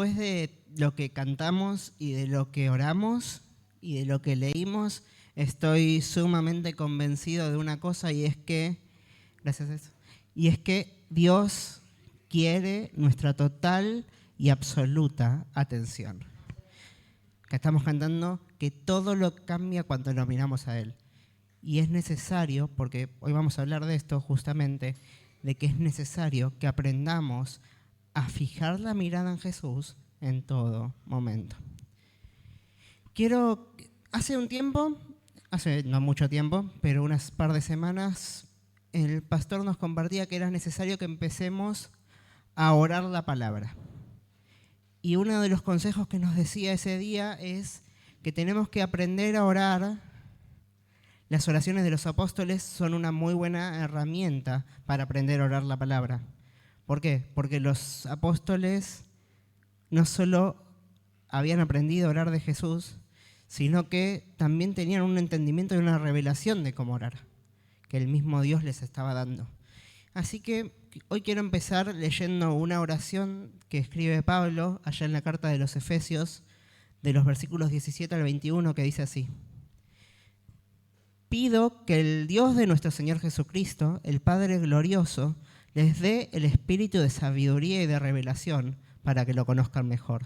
después de lo que cantamos y de lo que oramos y de lo que leímos, estoy sumamente convencido de una cosa y es que, gracias a eso, y es que Dios quiere nuestra total y absoluta atención. Que estamos cantando que todo lo cambia cuando lo miramos a Él. Y es necesario, porque hoy vamos a hablar de esto justamente, de que es necesario que aprendamos a fijar la mirada en Jesús en todo momento. Hace un tiempo, hace no mucho tiempo, pero unas par de semanas, el pastor nos compartía que era necesario que empecemos a orar la palabra. Y uno de los consejos que nos decía ese día es que tenemos que aprender a orar. Las oraciones de los apóstoles son una muy buena herramienta para aprender a orar la palabra. ¿Por qué? Porque los apóstoles no solo habían aprendido a orar de Jesús, sino que también tenían un entendimiento y una revelación de cómo orar, que el mismo Dios les estaba dando. Así que hoy quiero empezar leyendo una oración que escribe Pablo allá en la carta de los Efesios, de los versículos 17 al 21, que dice así: Pido que el Dios de nuestro Señor Jesucristo, el Padre glorioso, les dé el espíritu de sabiduría y de revelación para que lo conozcan mejor.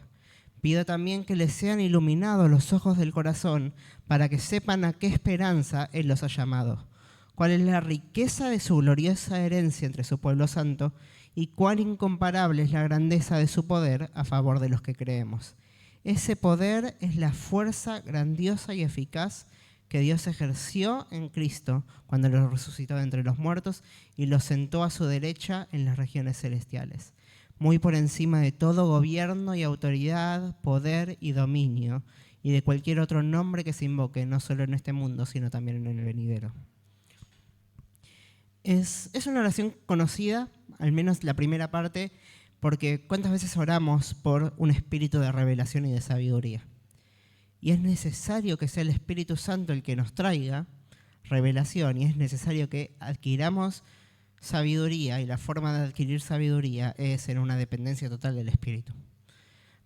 Pido también que les sean iluminados los ojos del corazón para que sepan a qué esperanza Él los ha llamado, cuál es la riqueza de su gloriosa herencia entre su pueblo santo y cuán incomparable es la grandeza de su poder a favor de los que creemos. Ese poder es la fuerza grandiosa y eficaz que Dios ejerció en Cristo cuando lo resucitó de entre los muertos y lo sentó a su derecha en las regiones celestiales, muy por encima de todo gobierno y autoridad, poder y dominio, y de cualquier otro nombre que se invoque, no solo en este mundo, sino también en el venidero. Es una oración conocida, al menos la primera parte, porque ¿cuántas veces oramos por un espíritu de revelación y de sabiduría? Y es necesario que sea el Espíritu Santo el que nos traiga revelación, y es necesario que adquiramos sabiduría, y la forma de adquirir sabiduría es en una dependencia total del Espíritu.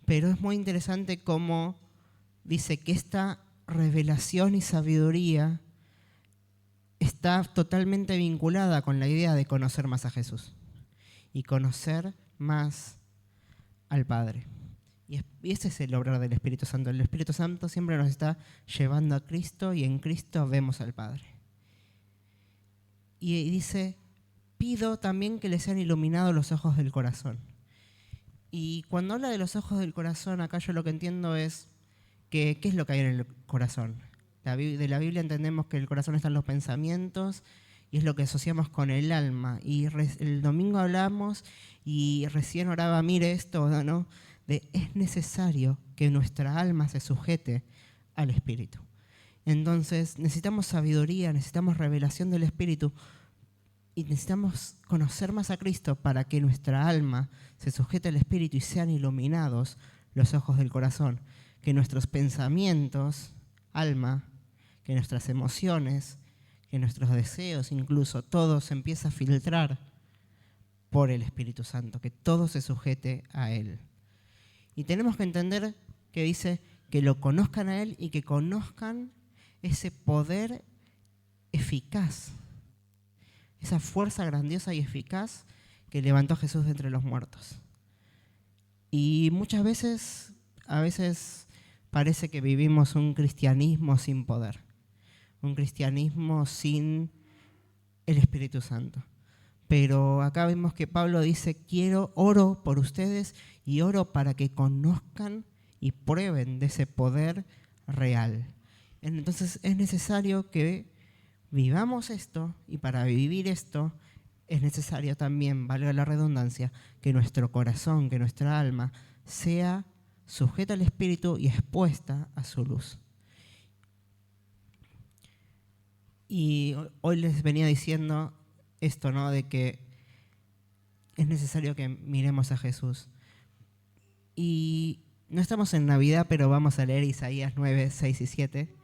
Pero es muy interesante cómo dice que esta revelación y sabiduría está totalmente vinculada con la idea de conocer más a Jesús y conocer más al Padre. Y ese es el obrar del Espíritu Santo. El Espíritu Santo siempre nos está llevando a Cristo y en Cristo vemos al Padre. Y dice, pido también que les sean iluminados los ojos del corazón. Y cuando habla de los ojos del corazón, acá yo lo que entiendo es que, ¿qué es lo que hay en el corazón? De la Biblia entendemos que el corazón están los pensamientos y es lo que asociamos con el alma. Y el domingo hablamos y recién oraba, mire esto, ¿no? Es necesario que nuestra alma se sujete al Espíritu. Entonces necesitamos sabiduría, necesitamos revelación del Espíritu y necesitamos conocer más a Cristo para que nuestra alma se sujete al Espíritu y sean iluminados los ojos del corazón. Que nuestros pensamientos, alma, que nuestras emociones, que nuestros deseos incluso, todo se empieza a filtrar por el Espíritu Santo, que todo se sujete a Él. Y tenemos que entender que dice que lo conozcan a Él y que conozcan ese poder eficaz, esa fuerza grandiosa y eficaz que levantó a Jesús de entre los muertos. Y muchas veces, a veces parece que vivimos un cristianismo sin poder, un cristianismo sin el Espíritu Santo. Pero acá vemos que Pablo dice, oro por ustedes y oro para que conozcan y prueben de ese poder real. Entonces es necesario que vivamos esto, y para vivir esto es necesario también, valga la redundancia, que nuestro corazón, que nuestra alma sea sujeta al Espíritu y expuesta a su luz. Y hoy les venía diciendo esto, ¿no? De que es necesario que miremos a Jesús. Y no estamos en Navidad, pero vamos a leer Isaías 9, 6 y 7,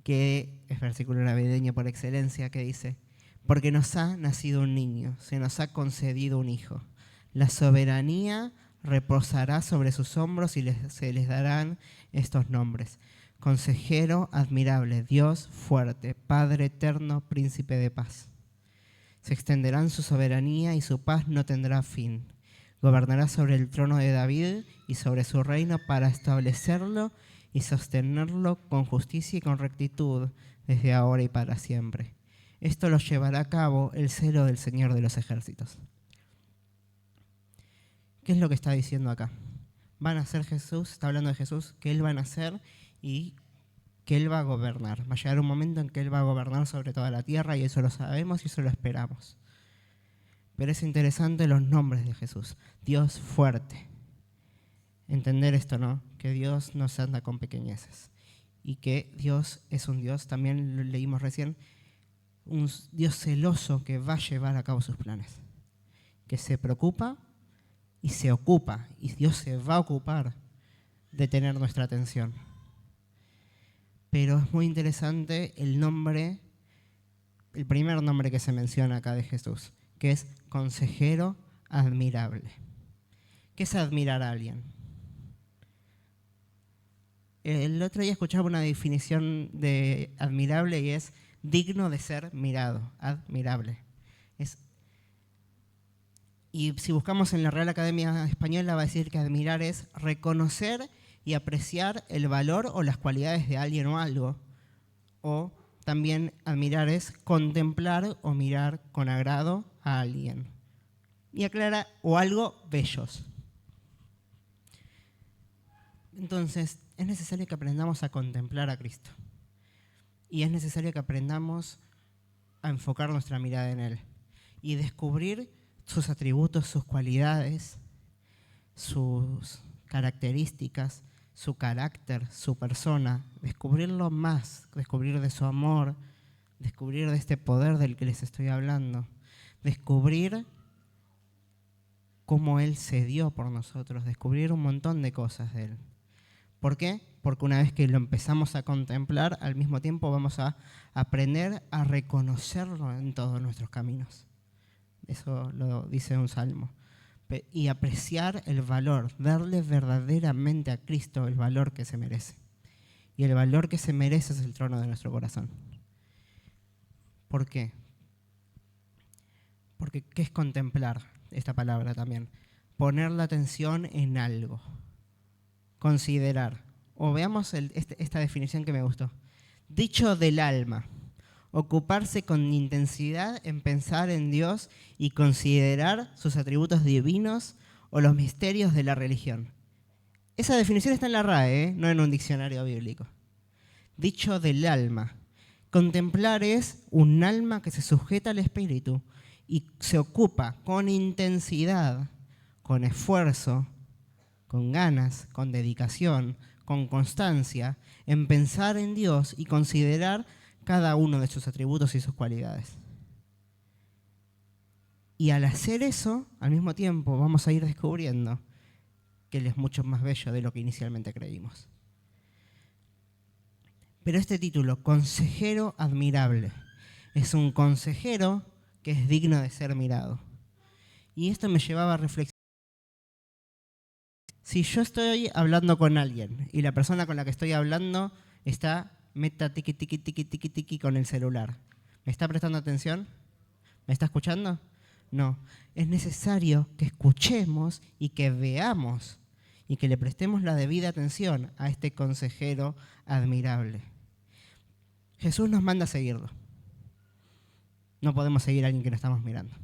que es versículo navideño por excelencia, que dice: porque nos ha nacido un niño, se nos ha concedido un hijo. La soberanía reposará sobre sus hombros y se les darán estos nombres: Consejero admirable, Dios fuerte, Padre eterno, Príncipe de paz. Se extenderán su soberanía y su paz no tendrá fin. Gobernará sobre el trono de David y sobre su reino para establecerlo y sostenerlo con justicia y con rectitud desde ahora y para siempre. Esto lo llevará a cabo el celo del Señor de los ejércitos. ¿Qué es lo que está diciendo acá? Van a ser Jesús, está hablando de Jesús, que Él va a nacer y que Él va a gobernar. Va a llegar un momento en que Él va a gobernar sobre toda la tierra y eso lo sabemos y eso lo esperamos. Pero es interesante los nombres de Jesús. Dios fuerte. Entender esto, ¿no? Que Dios no se anda con pequeñeces. Y que Dios es un Dios, también lo leímos recién, un Dios celoso que va a llevar a cabo sus planes. Que se preocupa y se ocupa. Y Dios se va a ocupar de tener nuestra atención. Pero es muy interesante el nombre, el primer nombre que se menciona acá de Jesús, que es Consejero admirable. ¿Qué es admirar a alguien? El otro día escuchaba una definición de admirable y es digno de ser mirado, admirable. Y si buscamos en la Real Academia Española va a decir que admirar es reconocer y apreciar el valor o las cualidades de alguien o algo. O también admirar es contemplar o mirar con agrado a alguien. Y aclara, o algo bellos. Entonces, es necesario que aprendamos a contemplar a Cristo. Y es necesario que aprendamos a enfocar nuestra mirada en Él. Y descubrir sus atributos, sus cualidades, sus características, su carácter, su persona. Descubrirlo más, descubrir de su amor, descubrir de este poder del que les estoy hablando. Descubrir cómo Él se dio por nosotros, descubrir un montón de cosas de Él. ¿Por qué? Porque una vez que lo empezamos a contemplar, al mismo tiempo vamos a aprender a reconocerlo en todos nuestros caminos. Eso lo dice un salmo. Y apreciar el valor, darle verdaderamente a Cristo el valor que se merece. Y el valor que se merece es el trono de nuestro corazón. ¿Por qué? Porque ¿qué es contemplar? Esta palabra también. Poner la atención en algo. Considerar. O veamos esta definición que me gustó. Dicho del alma. Ocuparse con intensidad en pensar en Dios y considerar sus atributos divinos o los misterios de la religión. Esa definición está en la RAE, no en un diccionario bíblico. Dicho del alma. Contemplar es un alma que se sujeta al espíritu y se ocupa con intensidad, con esfuerzo, con ganas, con dedicación, con constancia, en pensar en Dios y considerar cada uno de sus atributos y sus cualidades. Y al hacer eso, al mismo tiempo vamos a ir descubriendo que Él es mucho más bello de lo que inicialmente creímos. Pero este título, Consejero admirable, es un consejero que es digno de ser mirado. Y esto me llevaba a reflexionar. Si yo estoy hablando con alguien y la persona con la que estoy hablando está meta tiqui, tiqui, tiqui, tiqui, tiqui con el celular, ¿me está prestando atención? ¿Me está escuchando? No. Es necesario que escuchemos y que veamos y que le prestemos la debida atención a este consejero admirable. Jesús nos manda a seguirlo. No podemos seguir a alguien que no estamos mirando.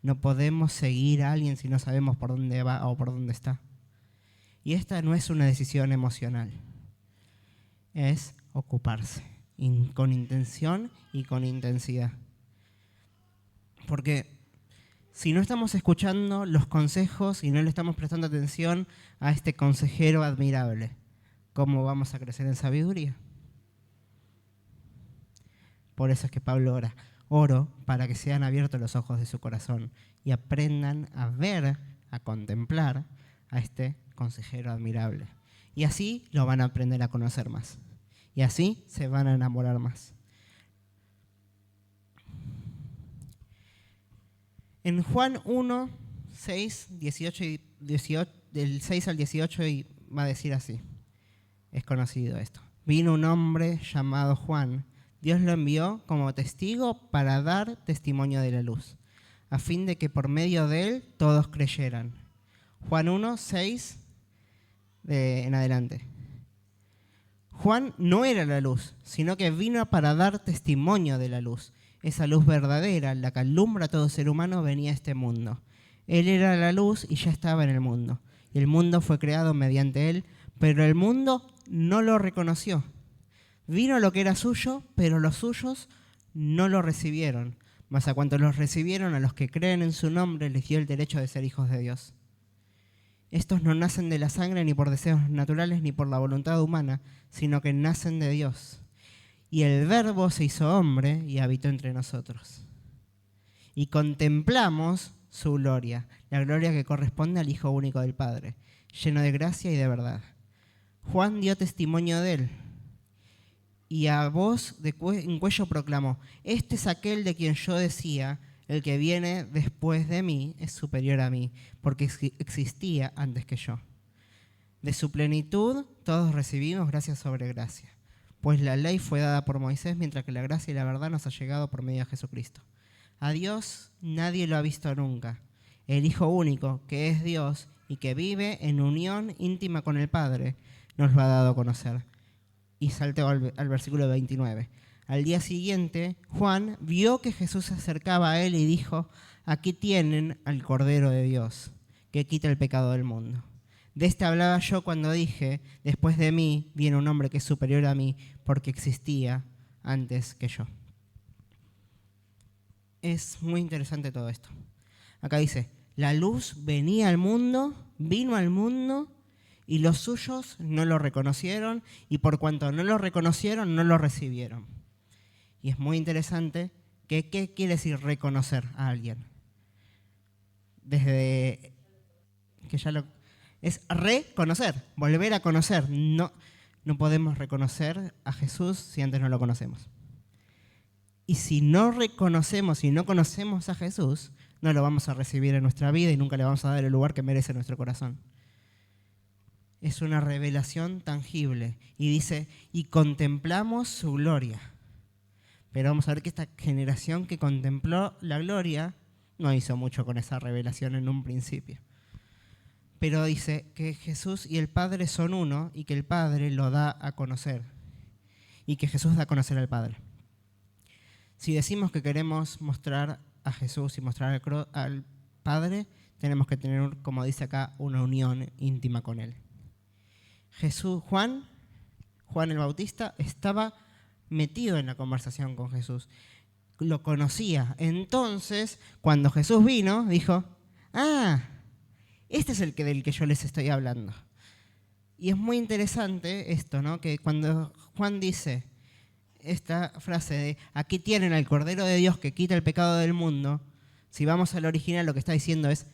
No podemos seguir a alguien si no sabemos por dónde va o por dónde está. Y esta no es una decisión emocional. Es ocuparse con intención y con intensidad. Porque si no estamos escuchando los consejos y no le estamos prestando atención a este consejero admirable, ¿cómo vamos a crecer en sabiduría? Por eso es que Pablo ora. Oro para que sean abiertos los ojos de su corazón y aprendan a ver, a contemplar a este consejero admirable. Y así lo van a aprender a conocer más. Y así se van a enamorar más. En Juan 1, 6, 18 y del 6 al 18 y va a decir así. Es conocido esto. Vino un hombre llamado Juan. Dios lo envió como testigo para dar testimonio de la luz, a fin de que por medio de él todos creyeran. Juan 1, 6 en adelante. Juan no era la luz, sino que vino para dar testimonio de la luz. Esa luz verdadera, la que alumbra a todo ser humano, venía a este mundo. Él era la luz y ya estaba en el mundo. Y el mundo fue creado mediante él, pero el mundo no lo reconoció. Vino lo que era suyo, pero los suyos no lo recibieron. Mas a cuantos los recibieron, a los que creen en su nombre, les dio el derecho de ser hijos de Dios. Estos no nacen de la sangre ni por deseos naturales ni por la voluntad humana, sino que nacen de Dios. Y el Verbo se hizo hombre y habitó entre nosotros. Y contemplamos su gloria, la gloria que corresponde al Hijo único del Padre, lleno de gracia y de verdad. Juan dio testimonio de él, y a voz en cuello proclamó: este es aquel de quien yo decía, el que viene después de mí es superior a mí, porque existía antes que yo. De su plenitud todos recibimos gracia sobre gracia, pues la ley fue dada por Moisés, mientras que la gracia y la verdad nos ha llegado por medio de Jesucristo. A Dios nadie lo ha visto nunca. El Hijo único, que es Dios y que vive en unión íntima con el Padre, nos lo ha dado a conocer. Y salteo al versículo 29. Al día siguiente, Juan vio que Jesús se acercaba a él y dijo: aquí tienen al Cordero de Dios, que quita el pecado del mundo. De este hablaba yo cuando dije: después de mí viene un hombre que es superior a mí, porque existía antes que yo. Es muy interesante todo esto. Acá dice: la luz venía al mundo, vino al mundo, y los suyos no lo reconocieron, y por cuanto no lo reconocieron, no lo recibieron. Y es muy interesante que ¿qué quiere decir reconocer a alguien? Desde que ya lo... Es reconocer, volver a conocer. No podemos reconocer a Jesús si antes no lo conocemos. Y si no reconocemos y no conocemos a Jesús, no lo vamos a recibir en nuestra vida y nunca le vamos a dar el lugar que merece nuestro corazón. Es una revelación tangible. Y dice: y contemplamos su gloria. Pero vamos a ver que esta generación que contempló la gloria no hizo mucho con esa revelación en un principio. Pero dice que Jesús y el Padre son uno y que el Padre lo da a conocer. Y que Jesús da a conocer al Padre. Si decimos que queremos mostrar a Jesús y mostrar al Padre, tenemos que tener, como dice acá, una unión íntima con Él. Juan el Bautista, estaba metido en la conversación con Jesús. Lo conocía. Entonces, cuando Jesús vino, dijo: este es el del que yo les estoy hablando. Y es muy interesante esto, ¿no? Que cuando Juan dice esta frase de aquí tienen al Cordero de Dios que quita el pecado del mundo, si vamos al original lo que está diciendo es: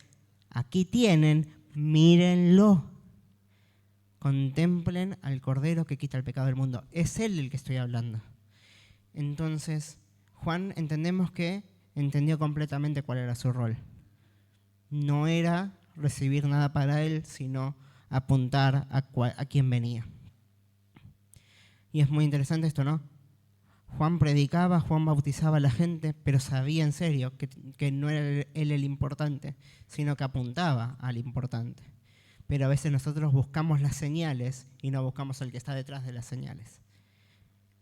aquí tienen, mírenlo. Contemplen al Cordero que quita el pecado del mundo. Es Él del que estoy hablando. Entonces, Juan entendemos que entendió completamente cuál era su rol. No era recibir nada para él, sino apuntar a quién venía. Y es muy interesante esto, ¿no? Juan predicaba, Juan bautizaba a la gente, pero sabía en serio que no era él el importante, sino que apuntaba al importante. Pero a veces nosotros buscamos las señales y no buscamos al que está detrás de las señales.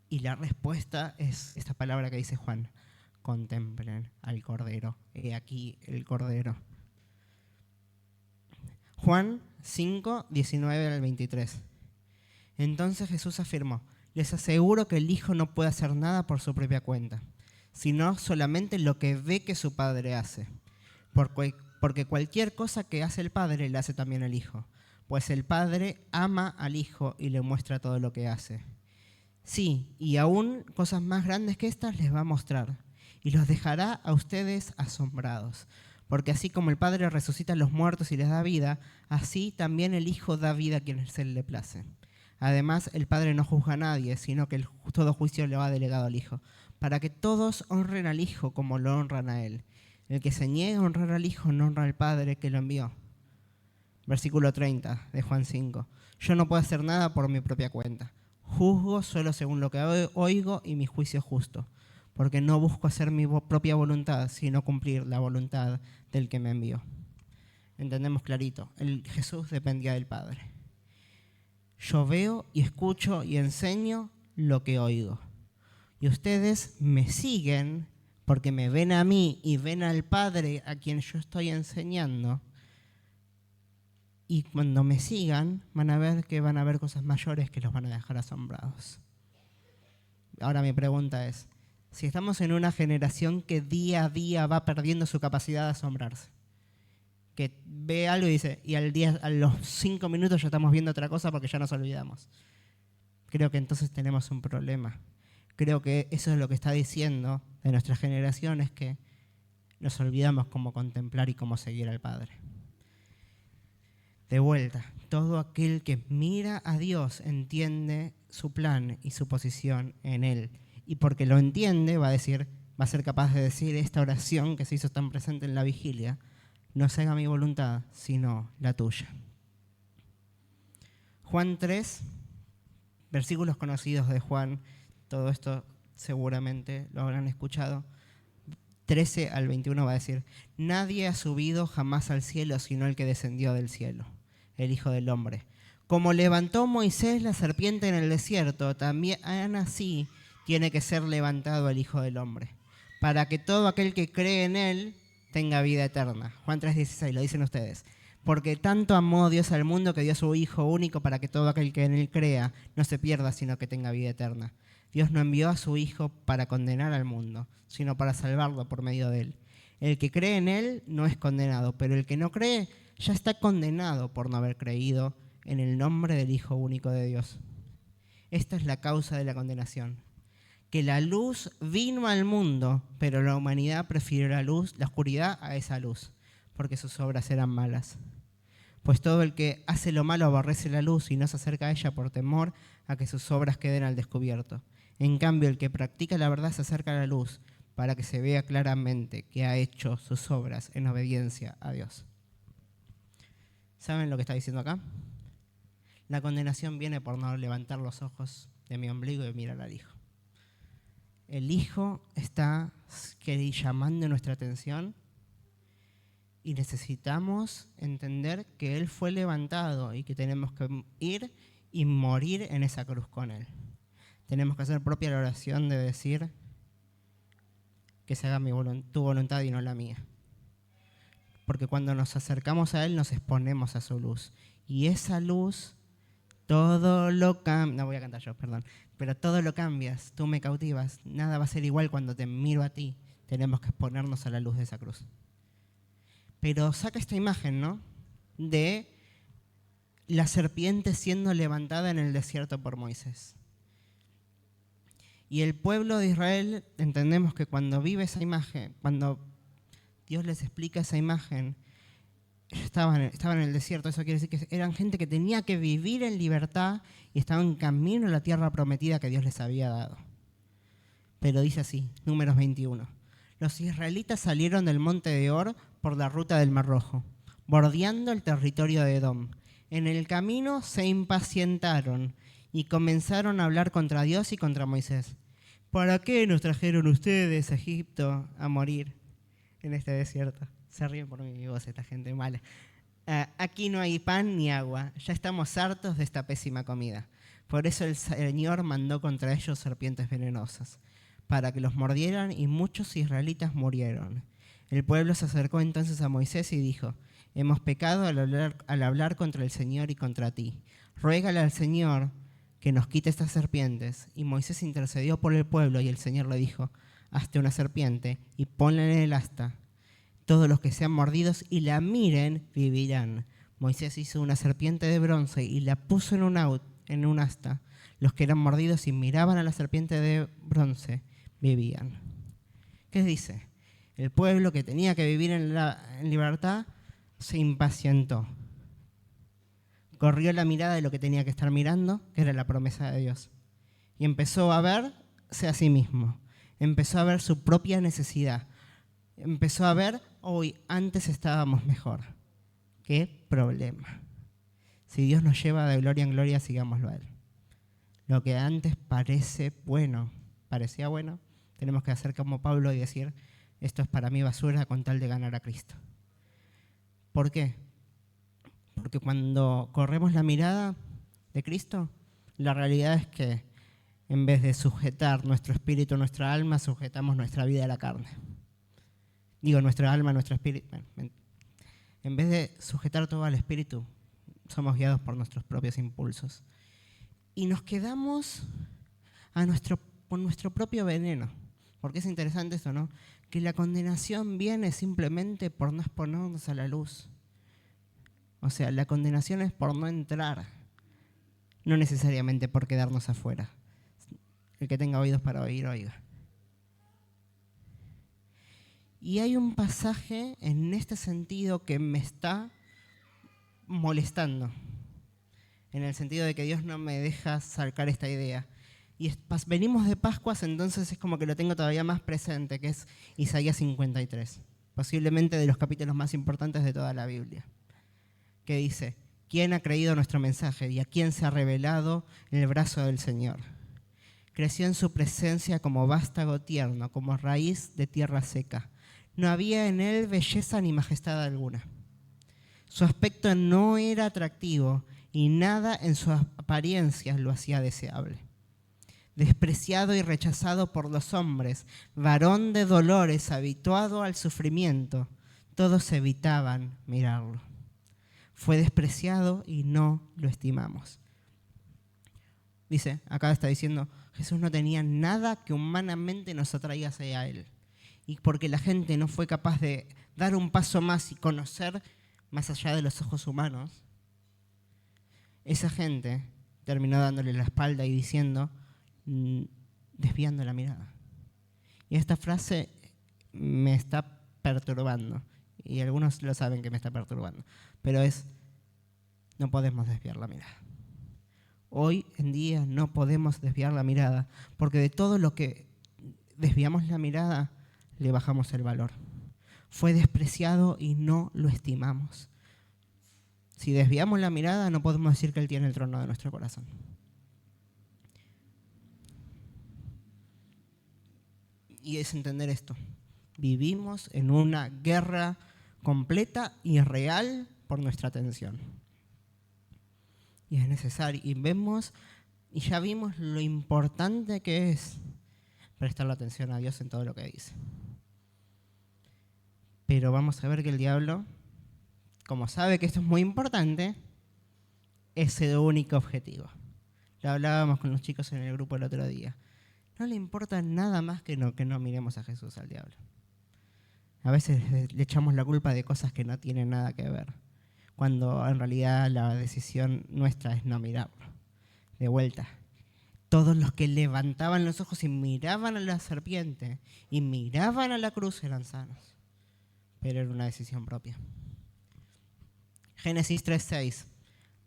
Y la respuesta es esta palabra que dice Juan: contemplen al Cordero. He aquí el Cordero. Juan 5, 19 al 23. Entonces Jesús afirmó: les aseguro que el Hijo no puede hacer nada por su propia cuenta, sino solamente lo que ve que su Padre hace. Porque cualquier cosa que hace el Padre, la hace también el Hijo. Pues el Padre ama al Hijo y le muestra todo lo que hace. Sí, y aún cosas más grandes que estas les va a mostrar, y los dejará a ustedes asombrados. Porque así como el Padre resucita a los muertos y les da vida, así también el Hijo da vida a quienes Él le place. Además, el Padre no juzga a nadie, sino que todo juicio le va delegado al Hijo, para que todos honren al Hijo como lo honran a Él. El que se niega a honrar al Hijo no honra al Padre que lo envió. Versículo 30 de Juan 5. Yo no puedo hacer nada por mi propia cuenta. Juzgo solo según lo que oigo y mi juicio es justo, porque no busco hacer mi propia voluntad, sino cumplir la voluntad del que me envió. Entendemos clarito, Jesús dependía del Padre. Yo veo y escucho y enseño lo que oigo. Y ustedes me siguen porque me ven a mí y ven al Padre a quien yo estoy enseñando. Y cuando me sigan, van a ver que van a ver cosas mayores que los van a dejar asombrados. Ahora mi pregunta es, si estamos en una generación que día a día va perdiendo su capacidad de asombrarse, que ve algo y dice, y a los 5 minutos ya estamos viendo otra cosa porque ya nos olvidamos. Creo que entonces tenemos un problema. Creo que eso es lo que está diciendo de nuestra generación, es que nos olvidamos cómo contemplar y cómo seguir al Padre. De vuelta, todo aquel que mira a Dios entiende su plan y su posición en Él. Y porque lo entiende, va a ser capaz de decir esta oración que se hizo tan presente en la vigilia: no se haga mi voluntad, sino la tuya. Juan 3, versículos conocidos de Juan, todo esto seguramente lo habrán escuchado. 13 al 21 va a decir: nadie ha subido jamás al cielo sino el que descendió del cielo, el Hijo del Hombre. Como levantó Moisés la serpiente en el desierto, también así tiene que ser levantado el Hijo del Hombre, para que todo aquel que cree en él tenga vida eterna. Juan 3:16, lo dicen ustedes. Porque tanto amó Dios al mundo que dio a su Hijo único para que todo aquel que en él crea no se pierda, sino que tenga vida eterna. Dios no envió a su Hijo para condenar al mundo, sino para salvarlo por medio de él. El que cree en él no es condenado, pero el que no cree ya está condenado por no haber creído en el nombre del Hijo único de Dios. Esta es la causa de la condenación: que la luz vino al mundo, pero la humanidad prefirió la oscuridad a esa luz, porque sus obras eran malas. Pues todo el que hace lo malo aborrece la luz y no se acerca a ella por temor a que sus obras queden al descubierto. En cambio, el que practica la verdad se acerca a la luz para que se vea claramente que ha hecho sus obras en obediencia a Dios. ¿Saben lo que está diciendo acá? La condenación viene por no levantar los ojos de mi ombligo y mirar al Hijo. El Hijo está llamando nuestra atención y necesitamos entender que Él fue levantado y que tenemos que ir y morir en esa cruz con Él. Tenemos que hacer propia la oración de decir: que se haga tu voluntad y no la mía. Porque cuando nos acercamos a Él nos exponemos a su luz. Y esa luz, todo lo cambia. No voy a cantar yo, perdón. Pero todo lo cambias, tú me cautivas. Nada va a ser igual cuando te miro a ti. Tenemos que exponernos a la luz de esa cruz. Pero saca esta imagen, ¿no? De la serpiente siendo levantada en el desierto por Moisés. Y el pueblo de Israel, entendemos que cuando vive esa imagen, cuando Dios les explica esa imagen, estaban en el desierto. Eso quiere decir que eran gente que tenía que vivir en libertad y estaban en camino a la tierra prometida que Dios les había dado. Pero dice así, Números 21. Los israelitas salieron del monte de Or por la ruta del Mar Rojo, bordeando el territorio de Edom. En el camino se impacientaron y comenzaron a hablar contra Dios y contra Moisés. ¿Para qué nos trajeron ustedes a Egipto a morir en este desierto? Se ríen por mi voz esta gente mala. Aquí no hay pan ni agua. Ya estamos hartos de esta pésima comida. Por eso el Señor mandó contra ellos serpientes venenosas, para que los mordieran, y muchos israelitas murieron. El pueblo se acercó entonces a Moisés y dijo: hemos pecado al hablar contra el Señor y contra ti. Ruégale al Señor que nos quite estas serpientes. Y Moisés intercedió por el pueblo, y el Señor le dijo: hazte una serpiente y ponla en el asta. Todos los que sean mordidos y la miren vivirán. Moisés hizo una serpiente de bronce y la puso en un asta. Los que eran mordidos y miraban a la serpiente de bronce vivían. ¿Qué dice? El pueblo que tenía que vivir en libertad se impacientó. Corrió la mirada de lo que tenía que estar mirando, que era la promesa de Dios. Y empezó a verse a sí mismo. Empezó a ver su propia necesidad. Empezó a ver: hoy antes estábamos mejor. ¿Qué problema? Si Dios nos lleva de gloria en gloria, sigámoslo a Él. Lo que antes parecía bueno, tenemos que hacer como Pablo y decir, esto es para mí basura con tal de ganar a Cristo. ¿Por qué? Porque cuando corremos la mirada de Cristo, la realidad es que en vez de sujetar nuestro espíritu, nuestra alma, sujetamos nuestra vida a la carne. Digo, nuestra alma, nuestro espíritu. En vez de sujetar todo al espíritu, somos guiados por nuestros propios impulsos. Y nos quedamos con nuestro propio veneno. Porque es interesante esto, ¿no? Que la condenación viene simplemente por no exponernos a la luz. O sea, la condenación es por no entrar, no necesariamente por quedarnos afuera. El que tenga oídos para oír, oiga. Y hay un pasaje en este sentido que me está molestando, en el sentido de que Dios no me deja sacar esta idea. Y venimos de Pascuas, entonces es como que lo tengo todavía más presente, que es Isaías 53, posiblemente de los capítulos más importantes de toda la Biblia, que dice, ¿quién ha creído nuestro mensaje y a quién se ha revelado en el brazo del Señor? Creció en su presencia como vástago tierno, como raíz de tierra seca. No había en él belleza ni majestad alguna. Su aspecto no era atractivo y nada en sus apariencias lo hacía deseable. Despreciado y rechazado por los hombres, varón de dolores, habituado al sufrimiento, todos evitaban mirarlo. Fue despreciado y no lo estimamos. Dice, acá está diciendo, Jesús no tenía nada que humanamente nos atraiga hacia Él. Y porque la gente no fue capaz de dar un paso más y conocer más allá de los ojos humanos, esa gente terminó dándole la espalda y diciendo, desviando la mirada. Y esta frase me está perturbando. Y algunos lo saben que me está perturbando. Pero no podemos desviar la mirada. Hoy en día no podemos desviar la mirada, porque de todo lo que desviamos la mirada, le bajamos el valor. Fue despreciado y no lo estimamos. Si desviamos la mirada, no podemos decir que Él tiene el trono de nuestro corazón. Y es entender esto. Vivimos en una guerra completa y real por nuestra atención. Y es necesario. Y ya vimos lo importante que es prestar la atención a Dios en todo lo que dice. Pero vamos a ver que el diablo, como sabe que esto es muy importante, es el único objetivo. Lo hablábamos con los chicos en el grupo el otro día. No le importa nada más que no miremos a Jesús, al diablo. A veces le echamos la culpa de cosas que no tienen nada que ver, cuando en realidad la decisión nuestra es no mirarlo. De vuelta, todos los que levantaban los ojos y miraban a la serpiente y miraban a la cruz eran sanos, pero era una decisión propia. Génesis 3:6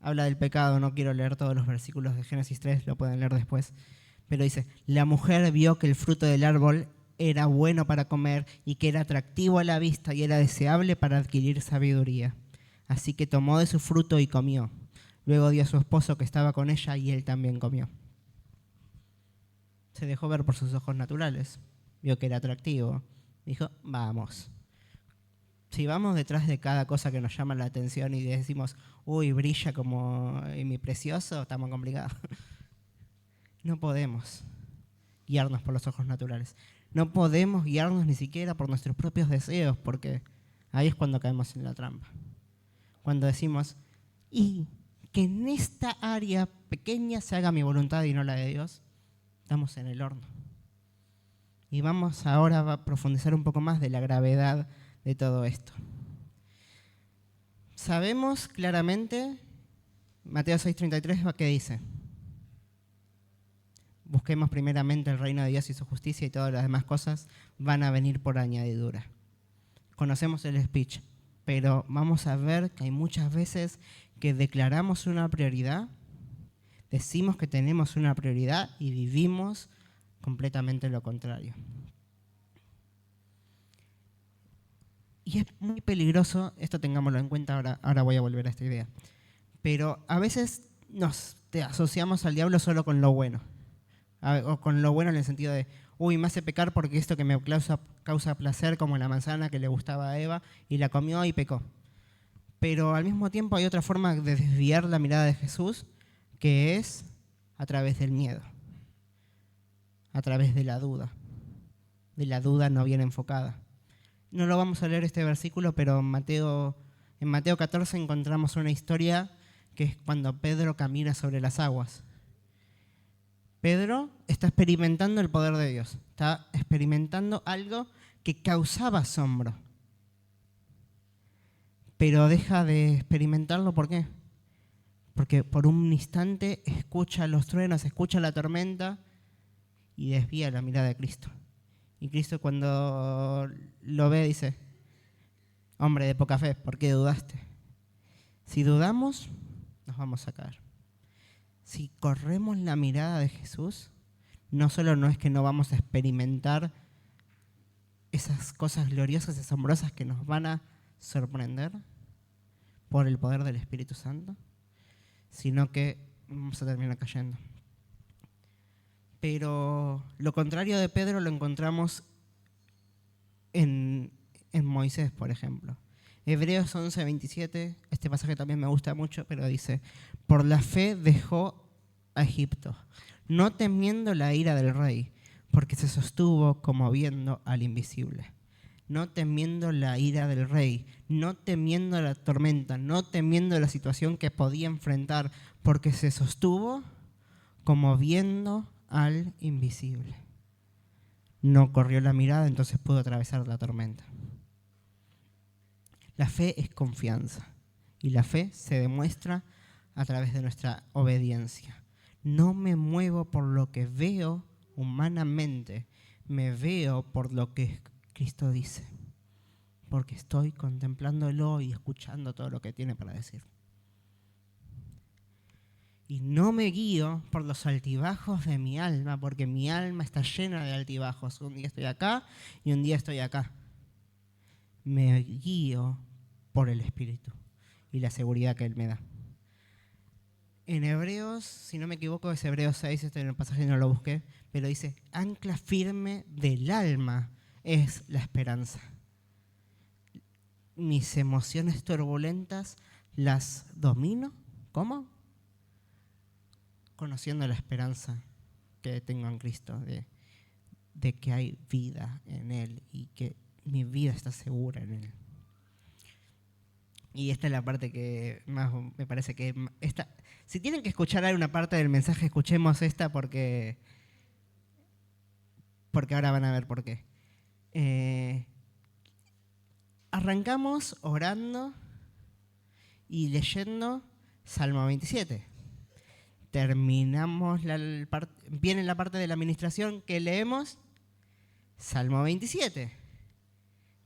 habla del pecado, no quiero leer todos los versículos de Génesis 3, lo pueden leer después, pero dice, la mujer vio que el fruto del árbol era bueno para comer y que era atractivo a la vista y era deseable para adquirir sabiduría. Así que tomó de su fruto y comió. Luego dio a su esposo que estaba con ella y él también comió. Se dejó ver por sus ojos naturales, vio que era atractivo, dijo, vamos. Si vamos detrás de cada cosa que nos llama la atención y decimos, uy, brilla como mi precioso, estamos complicados. No podemos guiarnos por los ojos naturales. No podemos guiarnos ni siquiera por nuestros propios deseos, porque ahí es cuando caemos en la trampa. Cuando decimos, y que en esta área pequeña se haga mi voluntad y no la de Dios, estamos en el horno. Y vamos ahora a profundizar un poco más de la gravedad de todo esto. Sabemos claramente, Mateo 6:33, ¿qué dice? Busquemos primeramente el reino de Dios y su justicia y todas las demás cosas van a venir por añadidura. Conocemos el speech, pero vamos a ver que hay muchas veces que declaramos una prioridad, decimos que tenemos una prioridad y vivimos completamente lo contrario. Y es muy peligroso, esto tengámoslo en cuenta, ahora voy a volver a esta idea. Pero a veces te asociamos al diablo solo con lo bueno. O con lo bueno en el sentido de, uy, me hace pecar porque esto que me causa placer, como la manzana que le gustaba a Eva, y la comió y pecó. Pero al mismo tiempo hay otra forma de desviar la mirada de Jesús, que es a través del miedo, a través de la duda no bien enfocada. No lo vamos a leer este versículo, pero en Mateo 14 encontramos una historia que es cuando Pedro camina sobre las aguas. Pedro está experimentando el poder de Dios, está experimentando algo que causaba asombro. Pero deja de experimentarlo, ¿por qué? Porque por un instante escucha los truenos, escucha la tormenta y desvía la mirada de Cristo. Y Cristo cuando lo ve dice, hombre de poca fe, ¿por qué dudaste? Si dudamos, nos vamos a caer. Si corremos la mirada de Jesús, no solo no es que no vamos a experimentar esas cosas gloriosas y asombrosas que nos van a sorprender por el poder del Espíritu Santo, sino que vamos a terminar cayendo. Pero lo contrario de Pedro lo encontramos en Moisés, por ejemplo. Hebreos 11:27, este pasaje también me gusta mucho, pero dice, por la fe dejó a Egipto, no temiendo la ira del rey, porque se sostuvo como viendo al invisible. No temiendo la ira del rey, no temiendo la tormenta, no temiendo la situación que podía enfrentar, porque se sostuvo como viendo al invisible. No corrió la mirada, entonces pudo atravesar la tormenta. La fe es confianza y la fe se demuestra a través de nuestra obediencia. No me muevo por lo que veo humanamente, me veo por lo que Cristo dice, porque estoy contemplándolo y escuchando todo lo que tiene para decir. Y no me guío por los altibajos de mi alma, porque mi alma está llena de altibajos. Un día estoy acá y un día estoy acá. Me guío por el Espíritu y la seguridad que Él me da. En Hebreos, si no me equivoco, es Hebreos 6, en el pasaje no lo busqué, pero dice, ancla firme del alma es la esperanza. Mis emociones turbulentas las domino. ¿Cómo? Conociendo la esperanza que tengo en Cristo, de que hay vida en Él y que mi vida está segura en Él. Y esta es la parte que más me parece que... si tienen que escuchar alguna parte del mensaje, escuchemos esta porque ahora van a ver por qué. Arrancamos orando y leyendo Salmo 27. Terminamos, viene la parte de la administración que leemos, Salmo 27.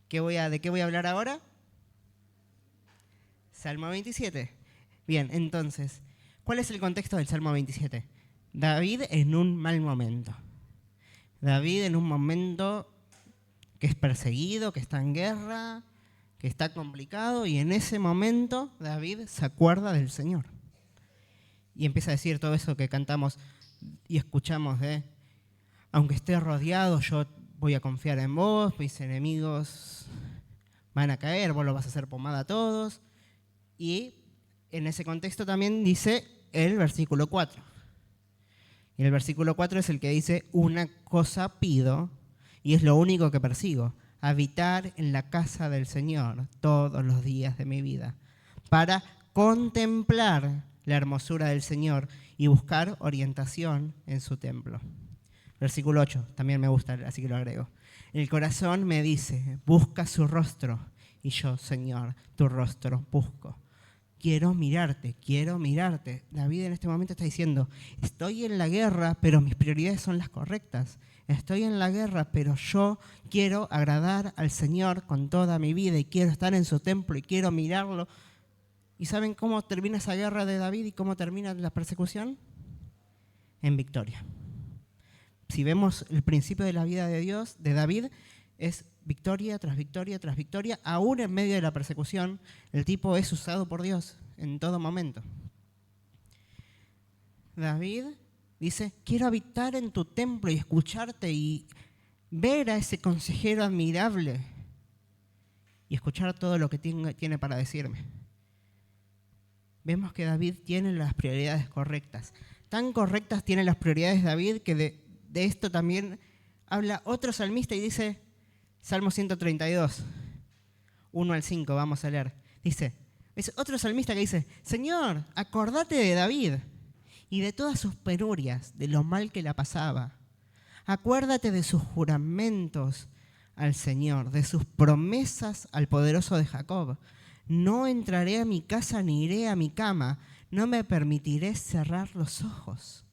¿De qué voy a hablar ahora? Salmo 27. Bien, entonces, ¿cuál es el contexto del Salmo 27? David en un mal momento. David en un momento que es perseguido, que está en guerra, que está complicado, y en ese momento David se acuerda del Señor. Y empieza a decir todo eso que cantamos y escuchamos de, aunque esté rodeado, yo voy a confiar en vos, mis enemigos van a caer, vos lo vas a hacer pomada a todos. Y en ese contexto también dice el versículo 4. Y el versículo 4 es el que dice, una cosa pido, y es lo único que persigo, habitar en la casa del Señor todos los días de mi vida, para contemplar la hermosura del Señor y buscar orientación en su templo. Versículo 8, también me gusta, así que lo agrego. El corazón me dice, busca su rostro, y yo, Señor, tu rostro busco. Quiero mirarte, quiero mirarte. David en este momento está diciendo, estoy en la guerra, pero mis prioridades son las correctas. Estoy en la guerra, pero yo quiero agradar al Señor con toda mi vida y quiero estar en su templo y quiero mirarlo. ¿Y saben cómo termina esa guerra de David y cómo termina la persecución? En victoria. Si vemos el principio de la vida de Dios, de David, es victoria tras victoria tras victoria. Aún en medio de la persecución, el tipo es usado por Dios en todo momento. David dice, quiero habitar en tu templo y escucharte y ver a ese consejero admirable y escuchar todo lo que tiene para decirme. Vemos que David tiene las prioridades correctas. Tan correctas tiene las prioridades David que de esto también habla otro salmista y dice, Salmo 132, 1 al 5, vamos a leer. Dice, es otro salmista que dice, Señor, acordate de David y de todas sus penurias, de lo mal que la pasaba. Acuérdate de sus juramentos al Señor, de sus promesas al poderoso de Jacob. No entraré a mi casa ni iré a mi cama, no me permitiré cerrar los ojos,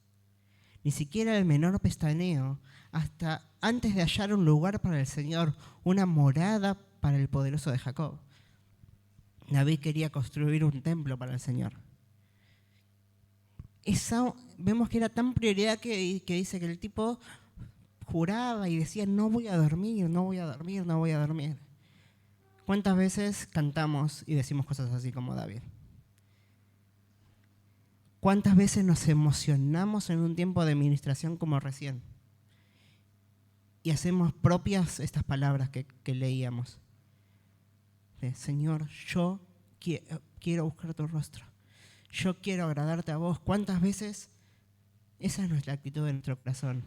ni siquiera el menor pestañeo, hasta antes de hallar un lugar para el Señor, una morada para el poderoso de Jacob. David quería construir un templo para el Señor. Vemos que era tan prioridad que dice que el tipo juraba y decía, no voy a dormir, no voy a dormir, no voy a dormir. ¿Cuántas veces cantamos y decimos cosas así como David? ¿Cuántas veces nos emocionamos en un tiempo de ministración como recién? Y hacemos propias estas palabras que leíamos. Señor, yo quiero buscar tu rostro. Yo quiero agradarte a vos. ¿Cuántas veces esa es nuestra actitud de nuestro corazón?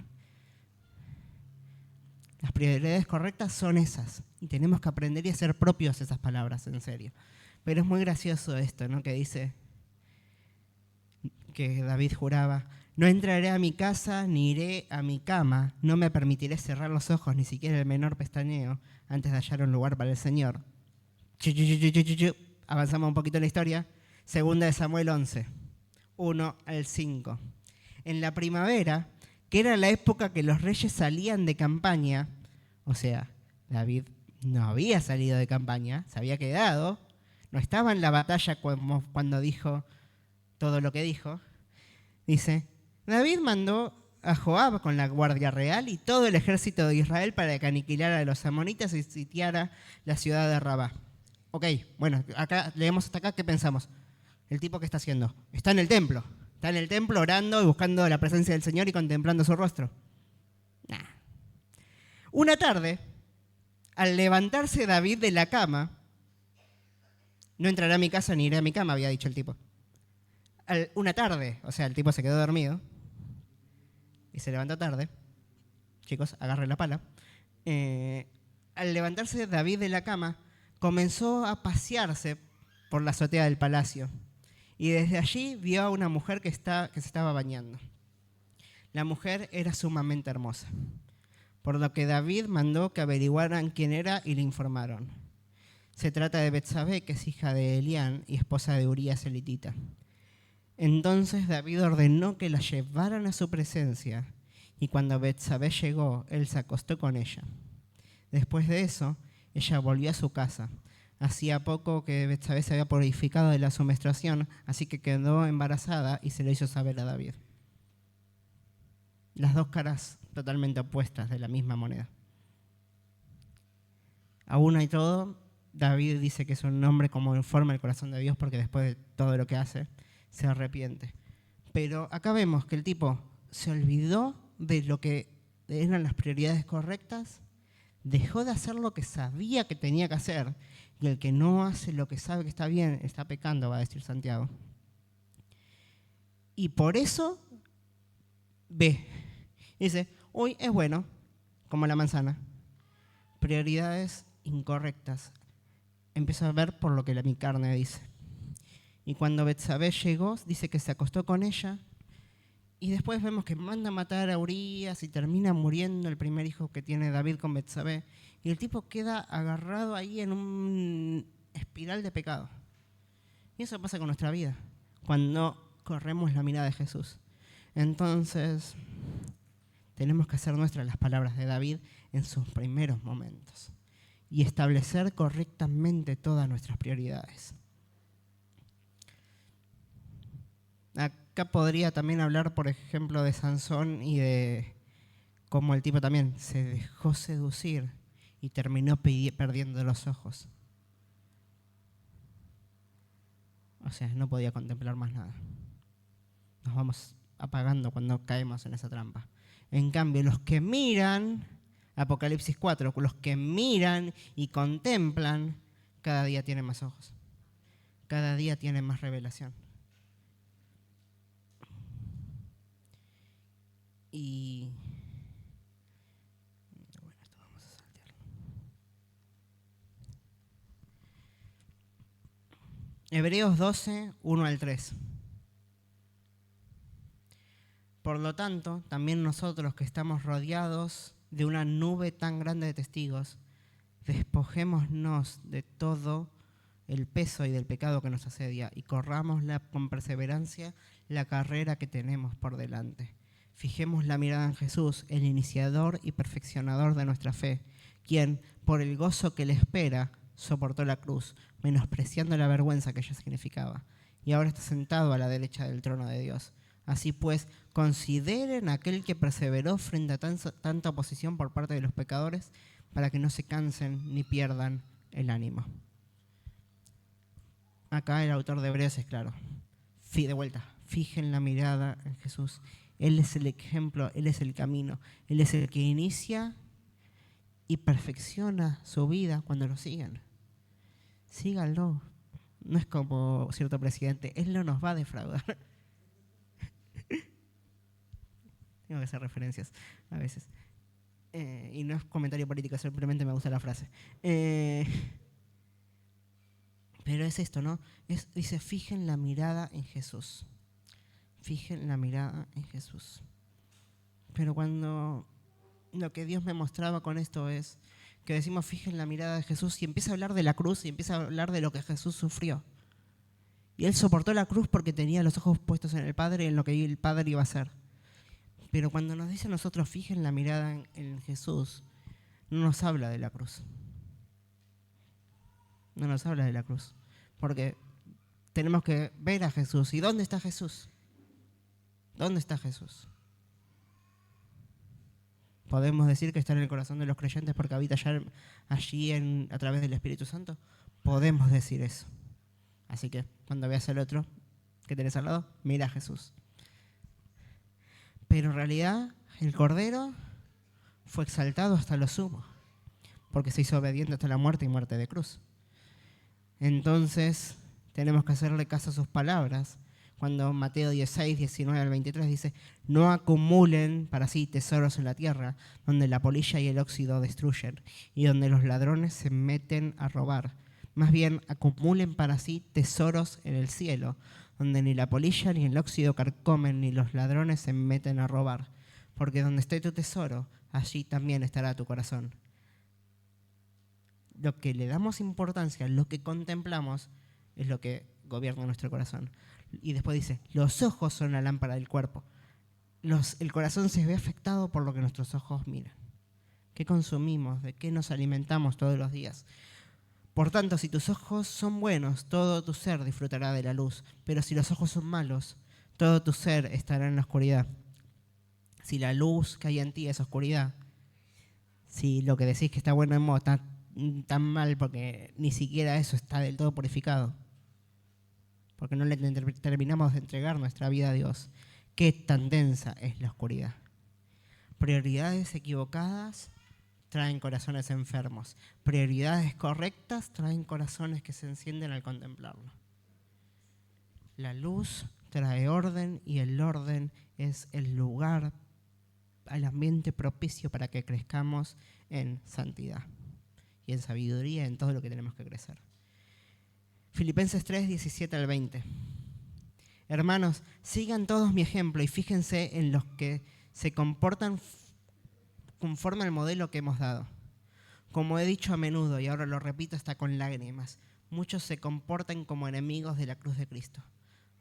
Las prioridades correctas son esas. Y tenemos que aprender y hacer propios esas palabras, en serio. Pero es muy gracioso esto, ¿no? Que dice que David juraba, no entraré a mi casa ni iré a mi cama, no me permitiré cerrar los ojos, ni siquiera el menor pestañeo, antes de hallar un lugar para el Señor. Avanzamos un poquito en la historia. Segunda de Samuel 11, 1 al 5. En la primavera, que era la época que los reyes salían de campaña, o sea, David no había salido de campaña, se había quedado, no estaba en la batalla cuando dijo todo lo que dijo. Dice, David mandó a Joab con la guardia real y todo el ejército de Israel para que aniquilara a los amonitas y sitiara la ciudad de Rabá. Ok, bueno, acá leemos hasta acá, ¿qué pensamos? El tipo, ¿qué está haciendo? Está en el templo. Está en el templo orando y buscando la presencia del Señor y contemplando su rostro. Nah. Una tarde, al levantarse David de la cama, no entraré a mi casa ni iré a mi cama, había dicho el tipo. Una tarde, o sea, el tipo se quedó dormido y se levantó tarde. Chicos, agarren la pala. Al levantarse David de la cama, comenzó a pasearse por la azotea del palacio y desde allí vio a una mujer que se estaba bañando. La mujer era sumamente hermosa, por lo que David mandó que averiguaran quién era y le informaron. Se trata de Betsabé, que es hija de Elián y esposa de Urías elitita. Entonces David ordenó que la llevaran a su presencia y cuando Betsabé llegó, él se acostó con ella. Después de eso, ella volvió a su casa. Hacía poco que Betsabé se había purificado de la su menstruación, así que quedó embarazada y se lo hizo saber a David. Las dos caras totalmente opuestas de la misma moneda. Aún hay todo, David dice que es un hombre como informa el corazón de Dios porque después de todo lo que hace, se arrepiente. Pero acá vemos que el tipo se olvidó de lo que eran las prioridades correctas, dejó de hacer lo que sabía que tenía que hacer, y el que no hace lo que sabe que está bien, está pecando, va a decir Santiago. Y por eso dice, hoy es bueno, como la manzana. Prioridades incorrectas. Empiezo a ver por lo que mi carne dice. Y cuando Betsabé llegó, dice que se acostó con ella. Y después vemos que manda a matar a Urías y termina muriendo el primer hijo que tiene David con Betsabé. Y el tipo queda agarrado ahí en un espiral de pecado. Y eso pasa con nuestra vida, cuando corremos la mirada de Jesús. Entonces, tenemos que hacer nuestras las palabras de David en sus primeros momentos y establecer correctamente todas nuestras prioridades. Acá podría también hablar, por ejemplo, de Sansón y de cómo el tipo también se dejó seducir y terminó perdiendo los ojos. O sea, no podía contemplar más nada. Nos vamos apagando cuando caemos en esa trampa. En cambio, los que miran, Apocalipsis 4, los que miran y contemplan, cada día tienen más ojos. Cada día tienen más revelación. Y bueno, esto vamos a saltearlo. Hebreos 12, 1 al 3. Por lo tanto, también nosotros que estamos rodeados de una nube tan grande de testigos, despojémonos de todo el peso y del pecado que nos asedia y corramos con perseverancia la carrera que tenemos por delante. Fijemos la mirada en Jesús, el iniciador y perfeccionador de nuestra fe, quien, por el gozo que le espera, soportó la cruz, menospreciando la vergüenza que ella significaba, y ahora está sentado a la derecha del trono de Dios. Así pues, consideren aquel que perseveró frente a tanta oposición por parte de los pecadores, para que no se cansen ni pierdan el ánimo. Acá el autor de Hebreos es claro. De vuelta, fijen la mirada en Jesús. Él es el ejemplo, Él es el camino. Él es el que inicia y perfecciona su vida cuando lo siguen. Síganlo. No es como cierto presidente, Él no nos va a defraudar. Tengo que hacer referencias a veces. Y no es comentario político, simplemente me gusta la frase. Pero es esto, ¿no? Dice, fijen la mirada en Jesús. Fijen la mirada en Jesús. Pero cuando lo que Dios me mostraba con esto es que decimos, fijen la mirada de Jesús, y empieza a hablar de la cruz y empieza a hablar de lo que Jesús sufrió. Y Él soportó la cruz porque tenía los ojos puestos en el Padre y en lo que el Padre iba a hacer. Pero cuando nos dice a nosotros, fijen la mirada en Jesús, no nos habla de la cruz. No nos habla de la cruz. Porque tenemos que ver a Jesús. ¿Y dónde está Jesús? ¿Dónde está Jesús? ¿Podemos decir que está en el corazón de los creyentes porque habita allí a través del Espíritu Santo? Podemos decir eso. Así que cuando veas al otro que tenés al lado, mira a Jesús. Pero en realidad el Cordero fue exaltado hasta lo sumo, porque se hizo obediente hasta la muerte y muerte de cruz. Entonces tenemos que hacerle caso a sus palabras. Cuando Mateo 16, 19 al 23 dice, no acumulen para sí tesoros en la tierra, donde la polilla y el óxido destruyen, y donde los ladrones se meten a robar. Más bien, acumulen para sí tesoros en el cielo, donde ni la polilla ni el óxido carcomen, ni los ladrones se meten a robar. Porque donde esté tu tesoro, allí también estará tu corazón. Lo que le damos importancia, lo que contemplamos, es lo que gobierna nuestro corazón. Y después dice, los ojos son la lámpara del cuerpo. El corazón se ve afectado por lo que nuestros ojos miran. ¿Qué consumimos? ¿De qué nos alimentamos todos los días? Por tanto, si tus ojos son buenos, todo tu ser disfrutará de la luz. Pero si los ojos son malos, todo tu ser estará en la oscuridad. Si la luz que hay en ti es oscuridad, si lo que decís que está bueno en modo está tan mal porque ni siquiera eso está del todo purificado, porque no le terminamos de entregar nuestra vida a Dios, qué tan densa es la oscuridad. Prioridades equivocadas traen corazones enfermos. Prioridades correctas traen corazones que se encienden al contemplarlo. La luz trae orden y el orden es el lugar, el ambiente propicio para que crezcamos en santidad y en sabiduría, en todo lo que tenemos que crecer. Filipenses 3, 17 al 20. Hermanos, sigan todos mi ejemplo y fíjense en los que se comportan conforme al modelo que hemos dado. Como he dicho a menudo, y ahora lo repito hasta con lágrimas, muchos se comportan como enemigos de la cruz de Cristo.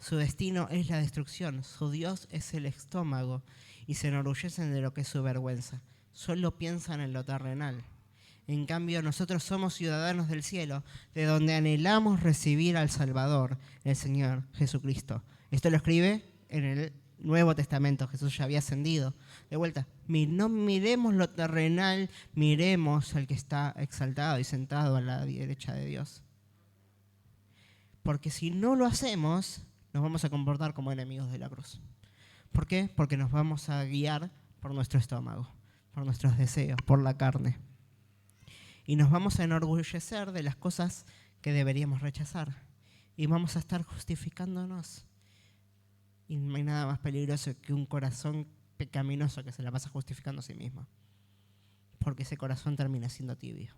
Su destino es la destrucción, su Dios es el estómago, y se enorgullecen de lo que es su vergüenza. Solo piensan en lo terrenal. En cambio, nosotros somos ciudadanos del cielo, de donde anhelamos recibir al Salvador, el Señor Jesucristo. Esto lo escribe en el Nuevo Testamento, Jesús ya había ascendido. De vuelta, no miremos lo terrenal, miremos al que está exaltado y sentado a la derecha de Dios. Porque si no lo hacemos, nos vamos a comportar como enemigos de la cruz. ¿Por qué? Porque nos vamos a guiar por nuestro estómago, por nuestros deseos, por la carne. Y nos vamos a enorgullecer de las cosas que deberíamos rechazar. Y vamos a estar justificándonos. Y no hay nada más peligroso que un corazón pecaminoso que se la pasa justificando a sí mismo. Porque ese corazón termina siendo tibio.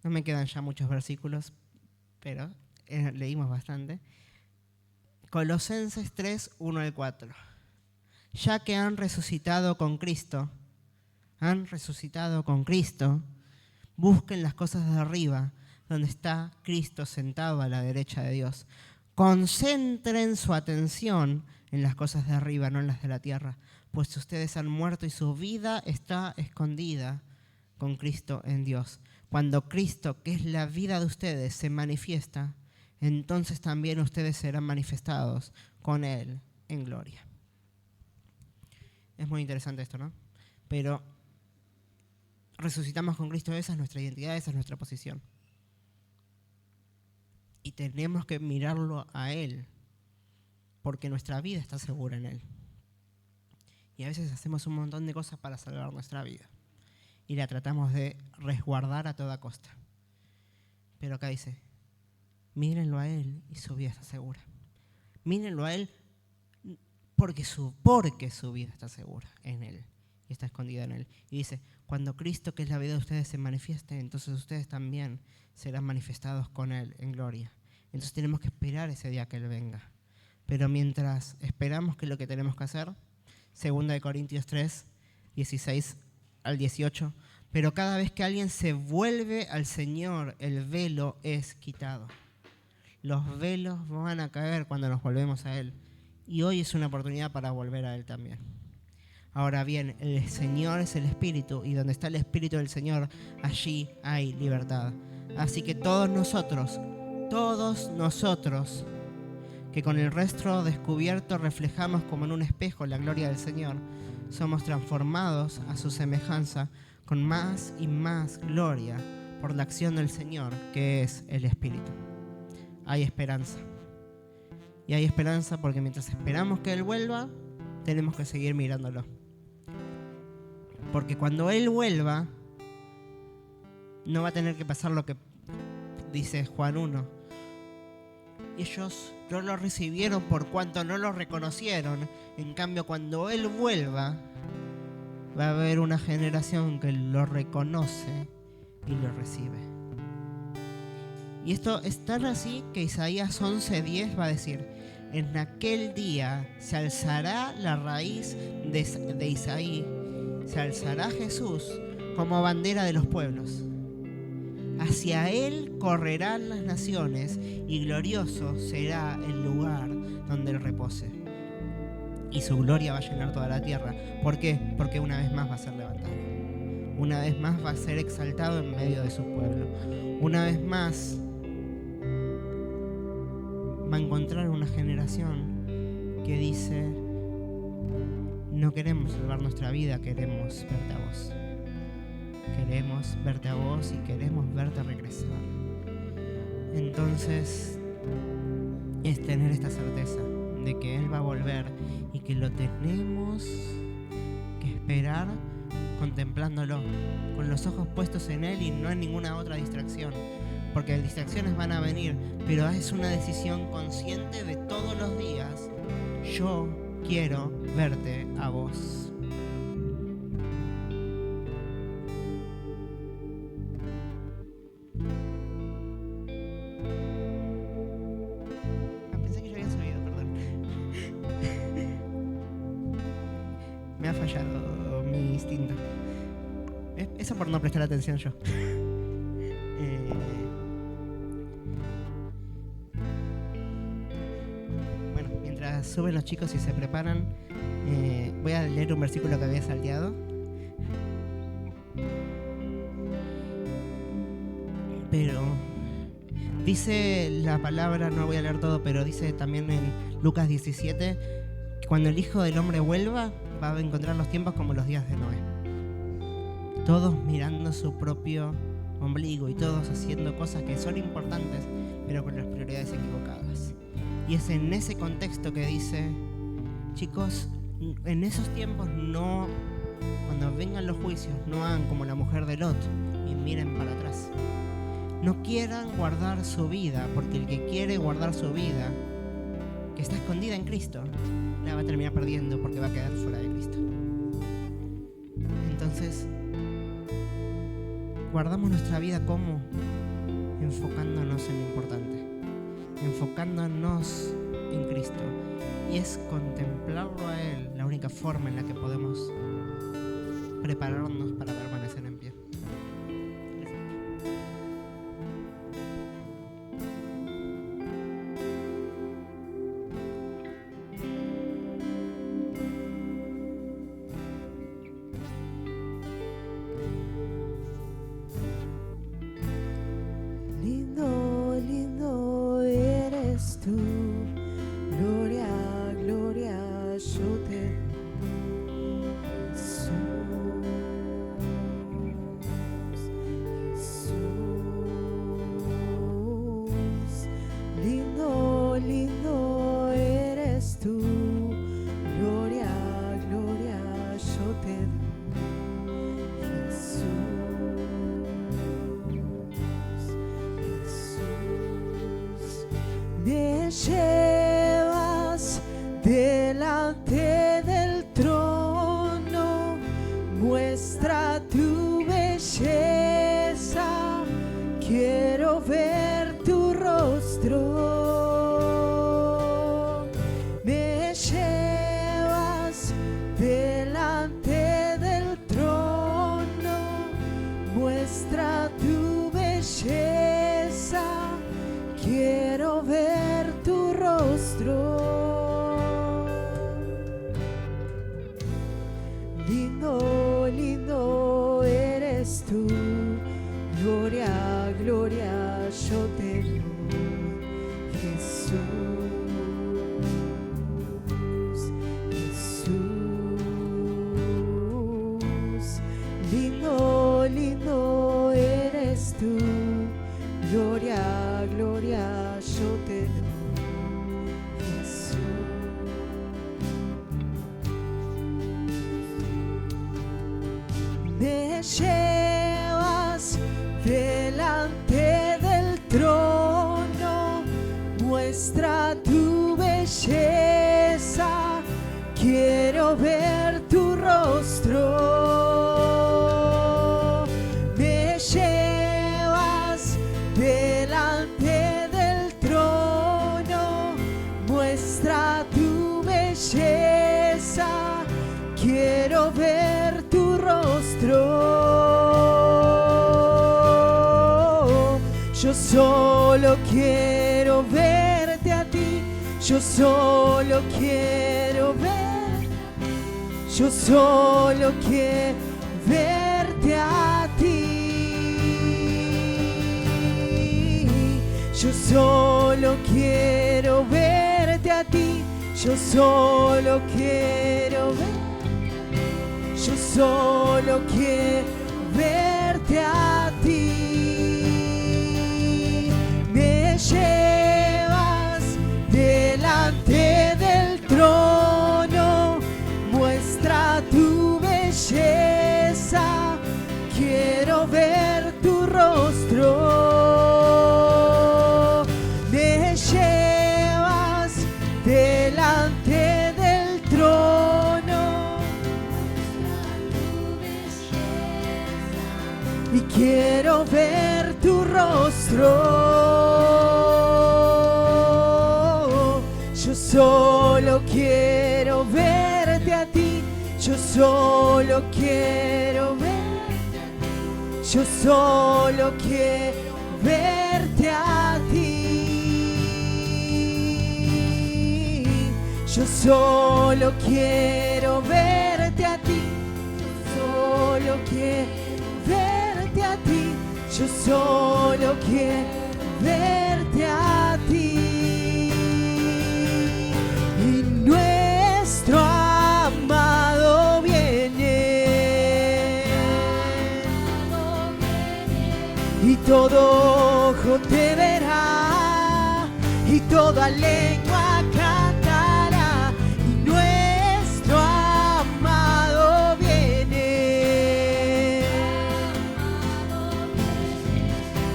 No me quedan ya muchos versículos, pero leímos bastante. Colosenses 3, 1 al 4. Ya que han resucitado con Cristo, busquen las cosas de arriba, donde está Cristo sentado a la derecha de Dios. Concentren su atención en las cosas de arriba, no en las de la tierra, pues ustedes han muerto y su vida está escondida con Cristo en Dios. Cuando Cristo, que es la vida de ustedes, se manifiesta, entonces también ustedes serán manifestados con Él en gloria. Es muy interesante esto, ¿no? Pero resucitamos con Cristo, esa es nuestra identidad, esa es nuestra posición. Y tenemos que mirarlo a Él, porque nuestra vida está segura en Él. Y a veces hacemos un montón de cosas para salvar nuestra vida. Y la tratamos de resguardar a toda costa. Pero acá dice, mírenlo a Él y su vida está segura. Mírenlo a Él porque su vida está segura en Él y está escondida en Él. Y dice, cuando Cristo, que es la vida de ustedes, se manifieste, entonces ustedes también serán manifestados con Él en gloria. Entonces tenemos que esperar ese día que Él venga. Pero mientras esperamos, ¿qué es lo que tenemos que hacer? 2 Corintios 3, 16 al 18. Pero cada vez que alguien se vuelve al Señor, el velo es quitado. Los velos van a caer cuando nos volvemos a Él. Y hoy es una oportunidad para volver a Él también. Ahora bien, el Señor es el Espíritu, y donde está el Espíritu del Señor, allí hay libertad. Así que todos nosotros, que con el rostro descubierto reflejamos como en un espejo la gloria del Señor, somos transformados a su semejanza con más y más gloria por la acción del Señor, que es el Espíritu. Hay esperanza. Y hay esperanza porque mientras esperamos que Él vuelva, tenemos que seguir mirándolo. Porque cuando Él vuelva, no va a tener que pasar lo que dice Juan 1. Ellos no lo recibieron por cuanto no lo reconocieron. En cambio, cuando Él vuelva, va a haber una generación que lo reconoce y lo recibe. Y esto es tan así que Isaías 11:10 va a decir: en aquel día se alzará la raíz de Isaí, se alzará Jesús como bandera de los pueblos. Hacia Él correrán las naciones y glorioso será el lugar donde Él repose. Y su gloria va a llenar toda la tierra. ¿Por qué? Porque una vez más va a ser levantado. Una vez más va a ser exaltado en medio de su pueblo. Una vez más va a encontrar una generación que dice: no queremos salvar nuestra vida, queremos verte a vos. Queremos verte a vos y queremos verte regresar. Entonces, es tener esta certeza de que Él va a volver y que lo tenemos que esperar contemplándolo, con los ojos puestos en Él y no en ninguna otra distracción. Porque distracciones van a venir, pero es una decisión consciente de todos los días. Yo quiero verte a vos. Pensé que ya había subido, perdón. Me ha fallado mi instinto. Eso por no prestar atención yo. Suben los chicos y se preparan, voy a leer un versículo que había salteado. Pero Dice la palabra, no voy a leer todo, pero dice también en Lucas 17 que cuando el Hijo del Hombre vuelva va a encontrar los tiempos como los días de Noé. Todos mirando su propio ombligo y todos haciendo cosas que son importantes, pero con las prioridades equivocadas. Y es en ese contexto que dice, chicos, en esos tiempos no, cuando vengan los juicios, no hagan como la mujer de Lot y miren para atrás. No quieran guardar su vida, porque el que quiere guardar su vida, que está escondida en Cristo, la va a terminar perdiendo porque va a quedar fuera de Cristo. Entonces, guardamos nuestra vida como enfocándonos en lo importante, enfocándonos en Cristo. Y es contemplarlo a Él la única forma en la que podemos prepararnos para permanecer en pie. Lindo, lindo eres tú, gloria, gloria, yo te doy. Jesús, lindo, lindo eres tú, gloria, gloria, yo te doy. Jesús, me llevas delante del trono, muestra tu belleza, quiero ver tu rostro. Me llevas delante del trono, muestra tu belleza, quiero ver tu rostro. Lindo, lindo eres tú, gloria, gloria, yo te doy. Jesús, Jesús, lindo, lindo eres tú, gloria, gloria, yo te doy. Me llevas delante del trono, muestra tu belleza, quiero ver tu rostro. Me llevas delante del trono, muestra tu belleza, quiero ver tu rostro. Yo solo quiero verte a ti, yo solo quiero ver, yo solo quiero verte a ti. Yo solo quiero verte a ti, yo solo quiero ver. Yo solo quiero verte a ti. Me llevas delante del trono, muestra tu belleza, quiero ver tu rostro. Me llevas delante del trono y quiero ver tu rostro. Yo solo quiero verte a ti, yo solo quiero verte a ti, yo solo quiero verte a ti. Yo solo quiero verte a ti, solo quiero verte a ti, yo solo quiero verte todo ojo te verá y toda lengua cantará y nuestro amado viene.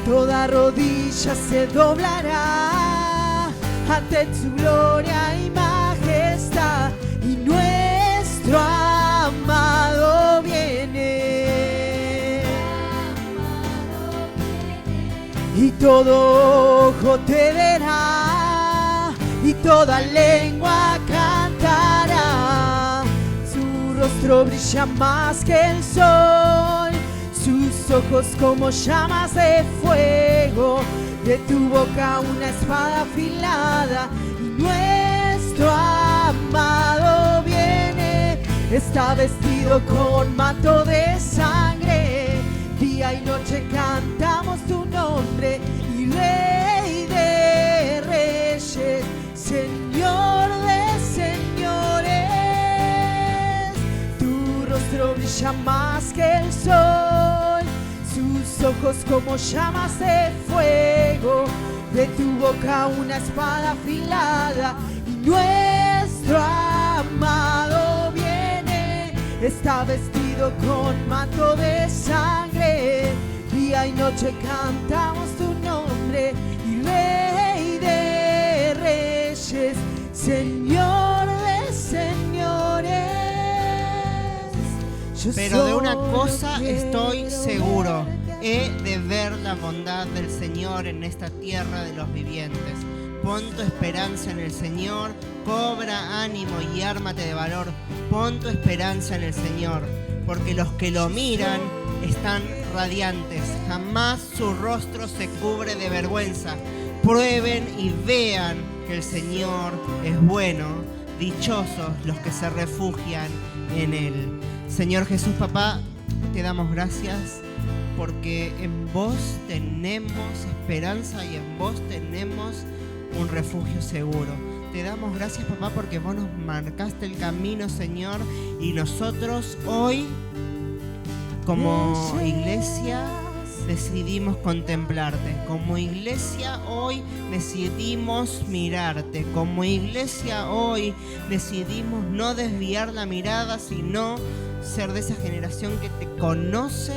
Toda rodilla se doblará ante tu gloria y majestad y nuestro amado viene. Y todo ojo te verá y toda lengua cantará. Su rostro brilla más que el sol, sus ojos como llamas de fuego, de tu boca una espada afilada y nuestro amado viene. Está vestido con manto de sangre, día y noche cantamos tu nombre y Rey de reyes, Señor de señores. Tu rostro brilla más que el sol, sus ojos como llamas de fuego, de tu boca una espada afilada y nuestro amado viene. Está vestido con manto de sangre, día y noche cantamos tu nombre y Rey de reyes, Señor de señores. Pero de una cosa estoy seguro, he de ver la bondad del Señor en esta tierra de los vivientes. Pon tu esperanza en el Señor, cobra ánimo y ármate de valor. Pon tu esperanza en el Señor, porque los que lo miran están radiantes, jamás su rostro se cubre de vergüenza. Prueben y vean que el Señor es bueno, dichosos los que se refugian en Él. Señor Jesús, papá, te damos gracias porque en vos tenemos esperanza y en vos tenemos un refugio seguro. Te damos gracias, papá, porque vos nos marcaste el camino, Señor, y nosotros hoy, como iglesia, decidimos contemplarte. Como iglesia hoy decidimos mirarte. Como iglesia hoy decidimos no desviar la mirada, sino ser de esa generación que te conoce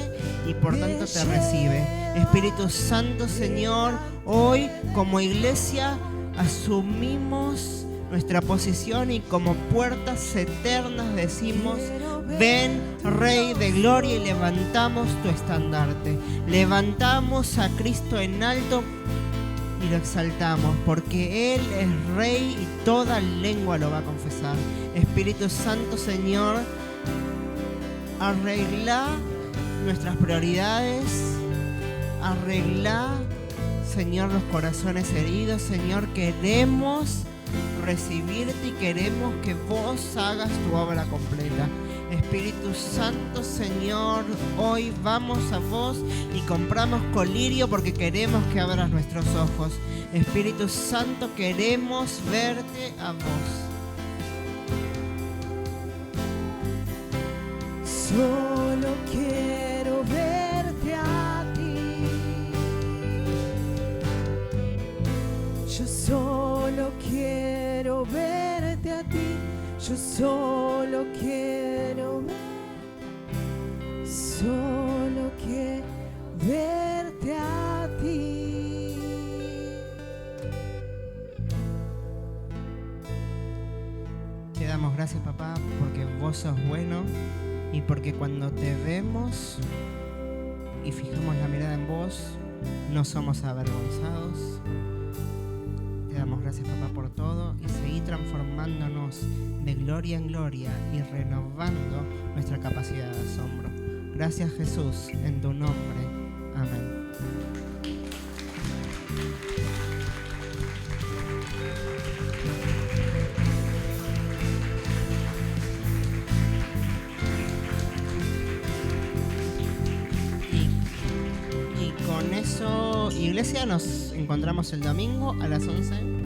y por tanto te recibe. Espíritu Santo, Señor, hoy como iglesia asumimos nuestra posición y como puertas eternas decimos: ven, Rey de gloria, y levantamos tu estandarte. Levantamos a Cristo en alto y lo exaltamos, porque Él es Rey y toda lengua lo va a confesar. Espíritu Santo, Señor, arregla nuestras prioridades, arregla, Señor, los corazones heridos. Señor, queremos recibirte y queremos que vos hagas tu obra completa. Espíritu Santo, Señor, hoy vamos a vos y compramos colirio porque queremos que abras nuestros ojos. Espíritu Santo, queremos verte a vos. Solo quiero verte a ti. Yo solo quiero verte a ti. Yo solo quiero verte. Solo quiero verte a ti. Te damos gracias, papá, porque vos sos bueno. Y porque cuando te vemos y fijamos la mirada en vos, no somos avergonzados. Te damos gracias, papá, por todo y seguí transformándonos de gloria en gloria y renovando nuestra capacidad de asombro. Gracias, Jesús, en tu nombre. Amén. Iglesia, nos encontramos el domingo a las 11.